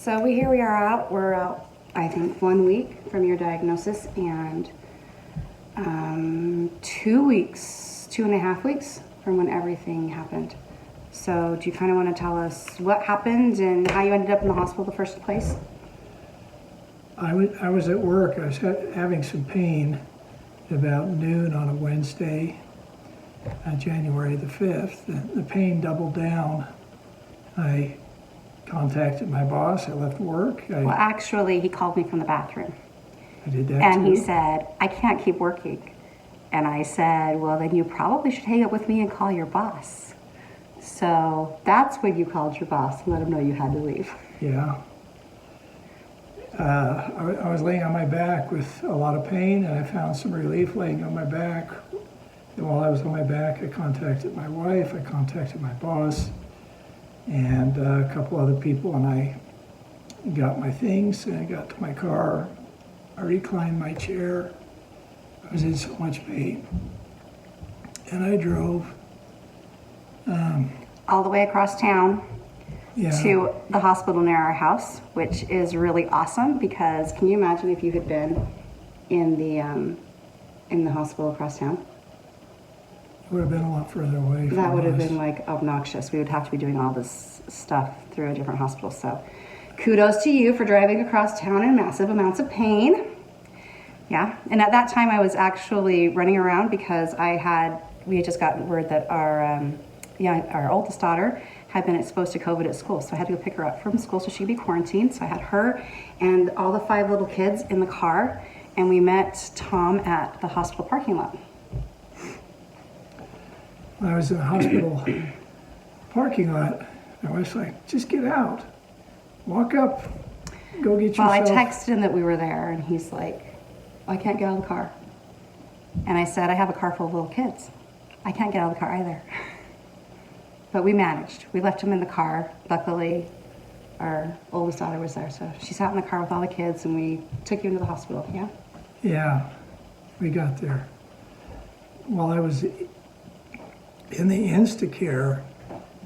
So here we are out. We're out, I think, 1 week from your diagnosis and 2 weeks, 2.5 weeks from when everything happened. So do you kind of want to tell us what happened and how you ended up in the hospital in the first place? I was at work. I was having some pain about noon on a Wednesday, January the 5th. The pain doubled down. I contacted my boss. I left work. Well, actually, he called me from the bathroom. I did that And too. he said, I can't keep working. And I said, well, then you probably should hang up with me and call your boss. So that's when you called your boss and let him know you had to leave. Yeah. I was laying on my back with a lot of pain, and I found some relief laying on my back. And while I was on my back, I contacted my wife, I contacted my boss, and a couple other people, and I got my things, and I got to my car. I reclined my chair. I was in so much pain. And I drove. All the way across town to the hospital near our house, which is really awesome because can you imagine if you had been in the hospital across town? It would have been a lot further away from That would have us. been like obnoxious. We would have to be doing all this stuff through a different hospital. So kudos to you for driving across town in massive amounts of pain. Yeah, and at that time I was actually running around because we had just gotten word that our oldest daughter had been exposed to COVID at school. So I had to go pick her up from school so she'd be quarantined. So I had her and all the 5 little kids in the car, and we met Tom at the hospital parking lot. When I was in the hospital parking lot, my wife's like, just get out. Walk up. Go get yourself. Well, I texted him that we were there, and he's like, I can't get out of the car. And I said, I have a car full of little kids. I can't get out of the car either. But we managed. We left him in the car. Luckily, our oldest daughter was there. So she sat in the car with all the kids, and we took you into the hospital, yeah? Yeah, we got there. While I was in the Instacare,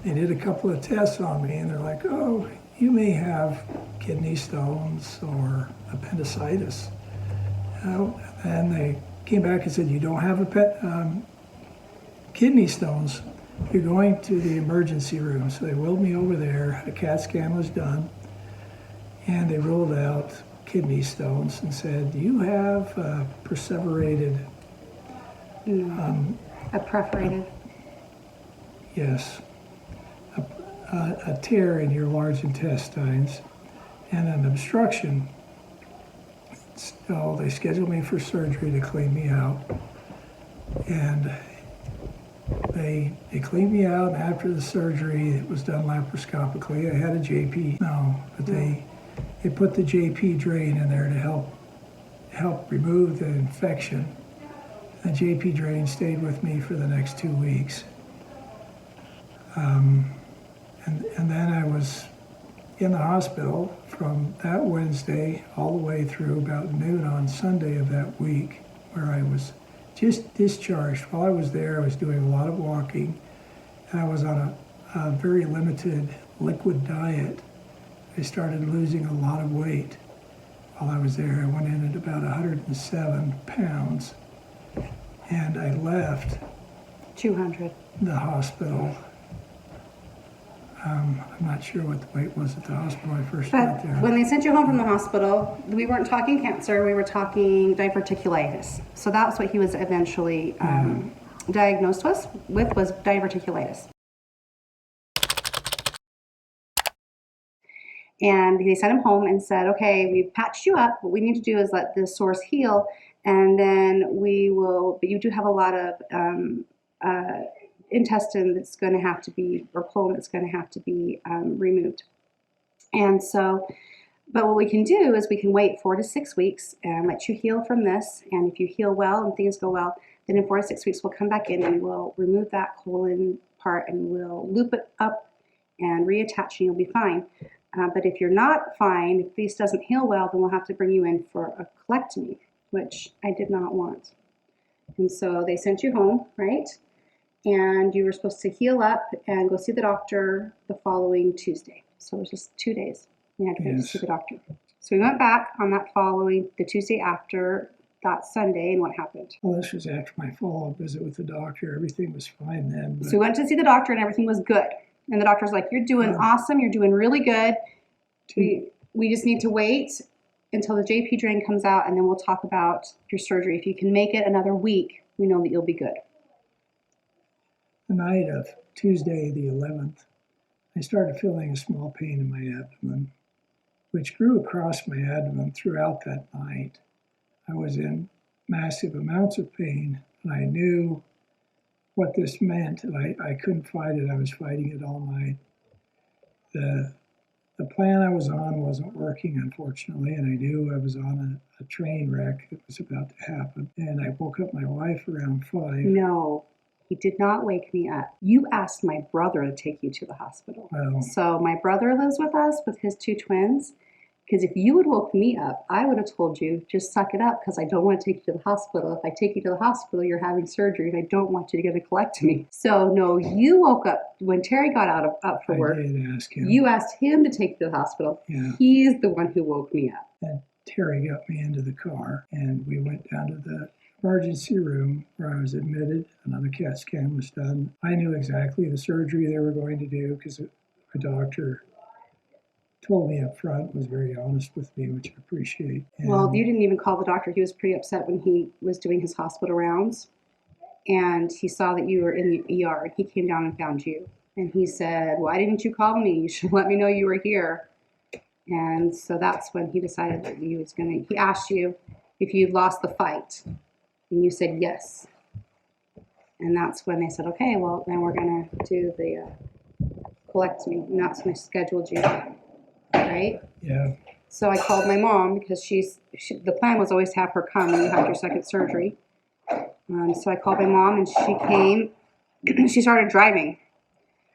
they did a couple of tests on me, and they're like, oh, you may have kidney stones or appendicitis. And they came back and said, you don't have kidney stones. You're going to the emergency room. So they wheeled me over there. A CAT scan was done, and they ruled out kidney stones and said, you have perseverated. A perforated. Yes, a tear in your large intestines and an obstruction. So they scheduled me for surgery to clean me out, and they cleaned me out. And after the surgery, it was done laparoscopically. I had a JP. But they put the JP drain in there to help remove the infection. The JP drain stayed with me for the next 2 weeks. And then I was in the hospital from that Wednesday all the way through about noon on Sunday of that week, where I was just discharged. While I was there, I was doing a lot of walking, and I was on a very limited liquid diet. I started losing a lot of weight while I was there. I went in at about 107 pounds, and I left 200. the hospital. I'm not sure what the weight was at the hospital when I first got But there. when they sent you home from the hospital, we weren't talking cancer, we were talking diverticulitis. So that's what he was eventually diagnosed with was diverticulitis. And they sent him home and said, okay, we've patched you up. What we need to do is let this source heal, and then but you do have a lot of intestine that's going to have to be, or colon that's going to have to be removed. And so, but what we can do is we can wait 4 to 6 weeks and let you heal from this. And if you heal well and things go well, then in 4 to 6 weeks we'll come back in and we'll remove that colon part and we'll loop it up and reattach and you'll be fine. But if you're not fine, if this doesn't heal well, then we'll have to bring you in for a colectomy, which I did not want. And so they sent you home, right? And you were supposed to heal up and go see the doctor the following Tuesday. So it was just 2 days. You had to Yes. see the doctor. So we went back on that following, the Tuesday after that Sunday, and what happened? Well, this was after my follow-up visit with the doctor. Everything was fine then. So we went to see the doctor, and everything was good. And the doctor's like, "You're doing awesome. You're doing really good. We just need to wait until the JP drain comes out, and then we'll talk about your surgery. If you can make it another week, we know that you'll be good." The night of Tuesday, the 11th, I started feeling a small pain in my abdomen, which grew across my abdomen throughout that night. I was in massive amounts of pain, and I knew what this meant, and I couldn't fight it. I was fighting it all night. The plan I was on wasn't working, unfortunately, and I knew I was on a train wreck that was about to happen. And I woke up my wife around 5. No, he did not wake me up. You asked my brother to take you to the hospital. Well, So my brother lives with us with his 2 twins. Because if you would woke me up, I would have told you, just suck it up because I don't want to take you to the hospital. If I take you to the hospital, you're having surgery and I don't want you to get a colectomy. So no, you woke up when Terry got up for work. I did ask him. You asked him to take you to the hospital. Yeah. He's the one who woke me up. And Terry got me into the car, and we went down to the emergency room where I was admitted. Another CAT scan was done. I knew exactly the surgery they were going to do because a doctor told me up front, was very honest with me, which I appreciate. And Well, you didn't even call the doctor. He was pretty upset when he was doing his hospital rounds, and he saw that you were in the ER, and he came down and found you. And he said, "Why didn't you call me? You should let me know you were here." And so that's when he decided that he was going to, he asked you if you'd lost the fight, and you said yes. And that's when they said, "Okay, well, then we're going to do the colectomy." And that's when they scheduled you, right? Yeah. So I called my mom because the plan was always to have her come when you had your second surgery. So I called my mom and she came. She started driving.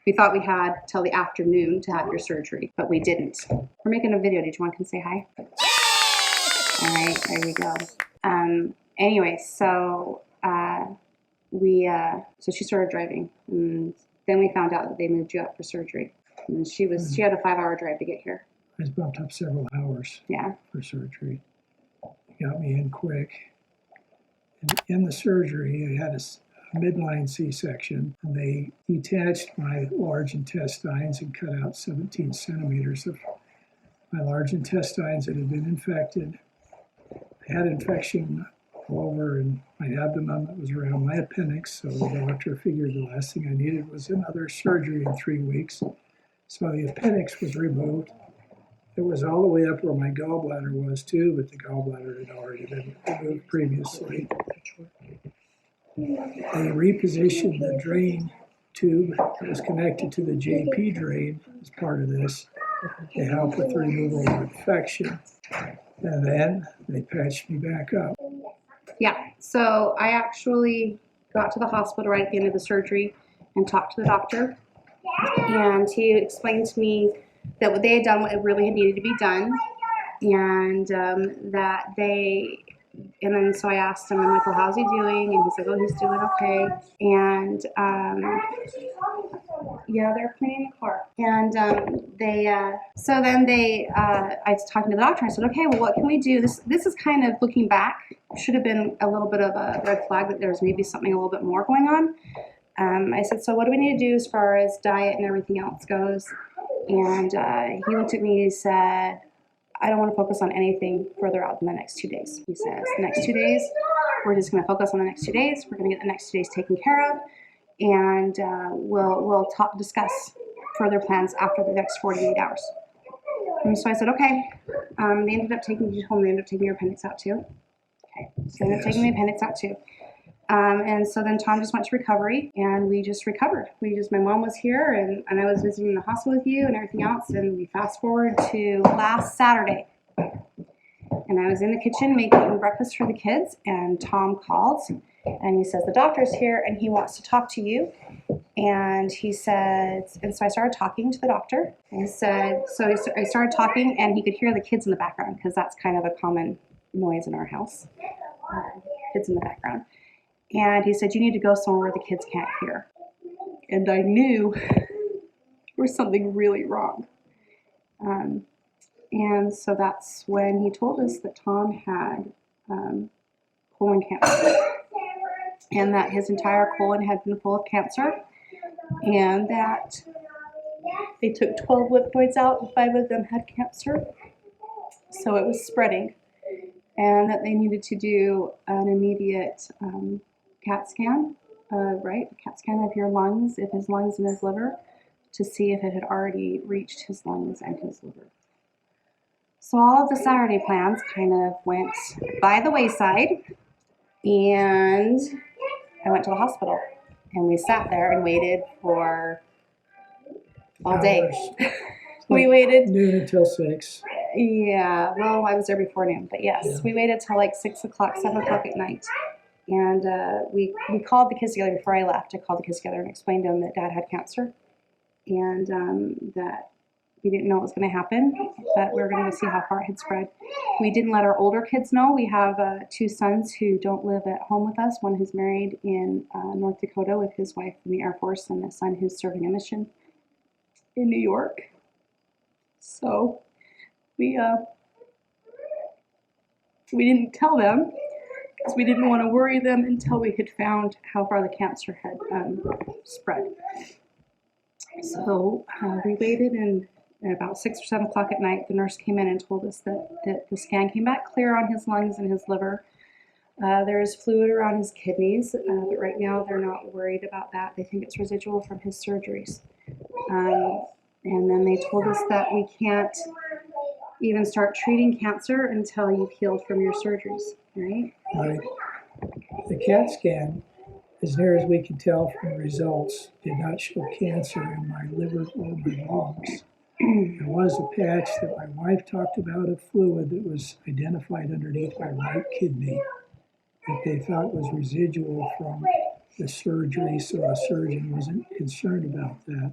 We thought we had till the afternoon to have your surgery, but we didn't. We're making a video. Did you want to come say hi? All right, there you go. Anyway, so so she started driving, and then we found out that they moved you up for surgery. And she had a 5-hour drive to get here. I was bumped up several hours for surgery. They got me in quick. And in the surgery, I had a midline C-section, and they detached my large intestines and cut out 17 centimeters of my large intestines that had been infected. I had infection all over in my abdomen that was around my appendix, so the doctor figured the last thing I needed was another surgery in 3 weeks. So the appendix was removed. It was all the way up where my gallbladder was too, but the gallbladder had already been removed previously. They repositioned the drain tube that was connected to the JP drain as part of this to help with the removal of infection. And then they patched me back up. Yeah, so I actually got to the hospital right at the end of the surgery and talked to the doctor. And he explained to me that what they had done, what really had needed to be done, and and then so I asked him, I'm like, "Well, how's he doing?" And he said, "Oh, he's doing okay." And yeah, they're cleaning the car. And I was talking to the doctor. I said, "Okay, well, what can we do?" This is kind of looking back, should have been a little bit of a red flag that there's maybe something a little bit more going on. I said, "So what do we need to do as far as diet and everything else goes?" And he looked at me and he said, "I don't want to focus on anything further out than the next 2 days." He says, "The next 2 days, we're just going to focus on the next 2 days. We're going to get the next 2 days taken care of, and we'll discuss further plans after the next 48 hours." And so I said, "Okay." They ended up taking you home. They ended up taking your appendix out too. Okay, so they ended up taking the appendix out too. And so then Tom just went to recovery, and we just recovered. My mom was here, and I was visiting the hospital with you and everything else, and we fast forward to last Saturday. And I was in the kitchen making breakfast for the kids, and Tom called, and he says, "The doctor's here, and he wants to talk to you." And he said, and so I started talking to the doctor. And he said, I started talking, and he could hear the kids in the background, because that's kind of a common noise in our house, kids in the background. And he said, "You need to go somewhere where the kids can't hear." And I knew there was something really wrong. And so that's when he told us that Tom had colon cancer, and that his entire colon had been full of cancer, and that they took 12 lymph nodes out, and 5 of them had cancer, so it was spreading, and that they needed to do an immediate CAT scan, a CAT scan of your lungs, if his lungs and his liver, to see if it had already reached his lungs and his liver. So all of the Saturday plans kind of went by the wayside, and I went to the hospital, and we sat there and waited for all day. We waited noon until 6. Yeah, well, I was there before noon, but yes, Yeah. we waited till like 6 o'clock, 7 o'clock at night, and we called the kids together before I left. I called the kids together and explained to them that Dad had cancer, and that we didn't know what was going to happen, but we were going to see how far it had spread. We didn't let our older kids know. We have 2 sons who don't live at home with us, one who's married in North Dakota with his wife in the Air Force, and a son who's serving a mission in New York. So we didn't tell them because we didn't want to worry them until we had found how far the cancer had spread. So we waited, and at about 6 or 7 o'clock at night, the nurse came in and told us that the scan came back clear on his lungs and his liver. There is fluid around his kidneys, but right now they're not worried about that. They think it's residual from his surgeries. And then they told us that we can't even start treating cancer until you've healed from your surgeries, right? Right. The CAT scan, as near as we could tell from the results, did not show cancer in my liver or my lungs. There was a patch that my wife talked about of fluid that was identified underneath my right kidney that they thought was residual from the surgery, so the surgeon wasn't concerned about that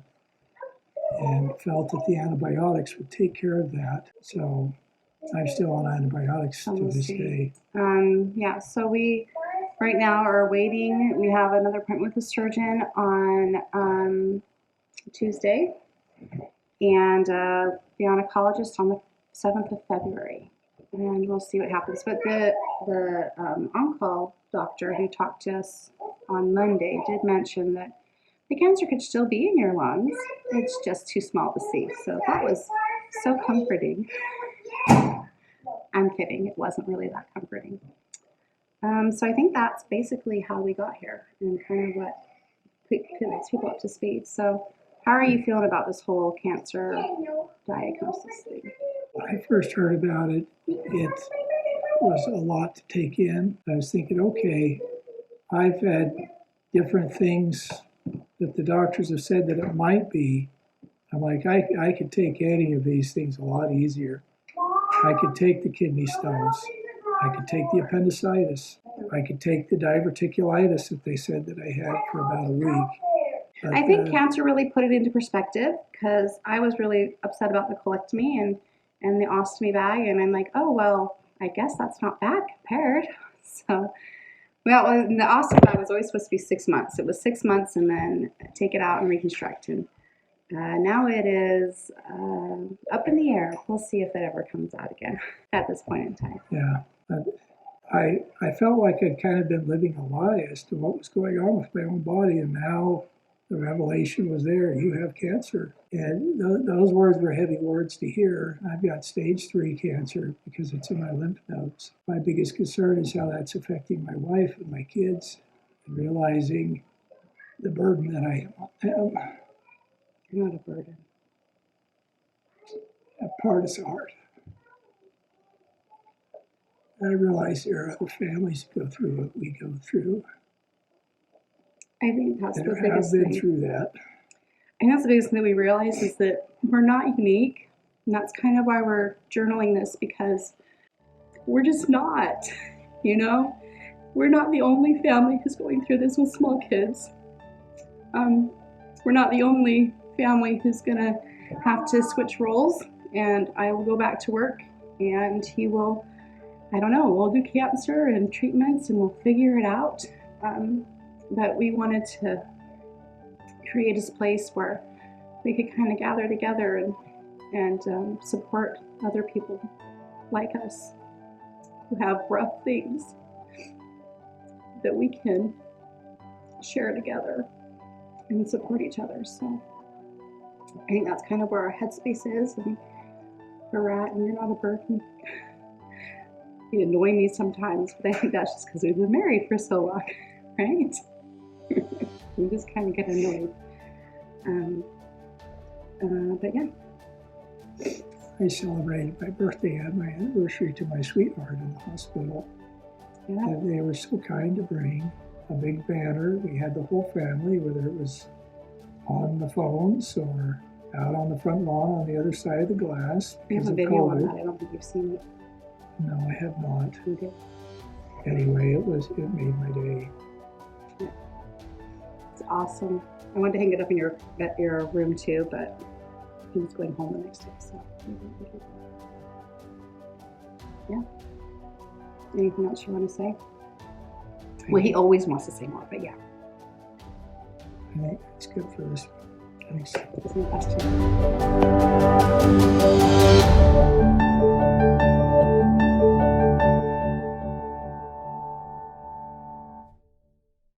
and felt that the antibiotics would take care of that. So I'm still on antibiotics to this day. Yeah, so we right now are waiting. We have another appointment with the surgeon on Tuesday, and the oncologist on the 7th of February, and we'll see what happens. But the on-call doctor who talked to us on Monday did mention that the cancer could still be in your lungs. It's just too small to see. So that was so comforting. I'm kidding. It wasn't really that comforting. So I think that's basically how we got here and kind of what puts people up to speed. So how are you feeling about this whole cancer diagnosis thing? When I first heard about it, it was a lot to take in. I was thinking, okay, I've had different things that the doctors have said that it might be. I'm like, I could take any of these things a lot easier. I could take the kidney stones. I could take the appendicitis. I could take the diverticulitis that they said that I had for about a week. But, I think cancer really put it into perspective because I was really upset about the colectomy and the ostomy bag, and I'm like, oh, well, I guess that's not bad compared. So, well, the ostomy bag was always supposed to be 6 months. It was 6 months and then take it out and reconstruct. And now it is up in the air. We'll see if it ever comes out again at this point in time. Yeah. I felt like I'd kind of been living a lie as to what was going on with my own body, and now the revelation was there. You have cancer. And those words were heavy words to hear. I've got stage 3 cancer because it's in my lymph nodes. My biggest concern is how that's affecting my wife and my kids, and realizing the burden that I am. You're not a burden. That part is hard. I realize there are other families that go through what we go through. I think that's the That biggest have been thing. through that. I think that's the biggest thing that we realize is that we're not unique. And that's kind of why we're journaling this, because we're just not, you know? We're not the only family who's going through this with small kids. We're not the only family who's gonna have to switch roles, and I will go back to work and he will, I don't know, we'll do cancer and treatments and we'll figure it out. But we wanted to create a place where we could kind of gather together and support other people like us who have rough things that we can share together and support each other. So I think that's kind of where our headspace is and where we're at. And you're not a burden. You annoy me sometimes, but I think that's just because we've been married for so long, right? We just kind of get annoyed. But yeah. I celebrated my birthday and my anniversary to my sweetheart in the hospital. Yeah. And they were so kind to bring a big banner. We had the whole family, whether it was on the phones or out on the front lawn on the other side of the glass We have because a of video on that. COVID. I don't think you've seen it. No, I have not. We did. Anyway, it made my day. Yeah. It's awesome. I wanted to hang it up in your room too, but he was going home the next day, so yeah. Anything else you want to say? Well, he always wants to say more, but yeah. I think it's good for this one. Thanks. Isn't it best to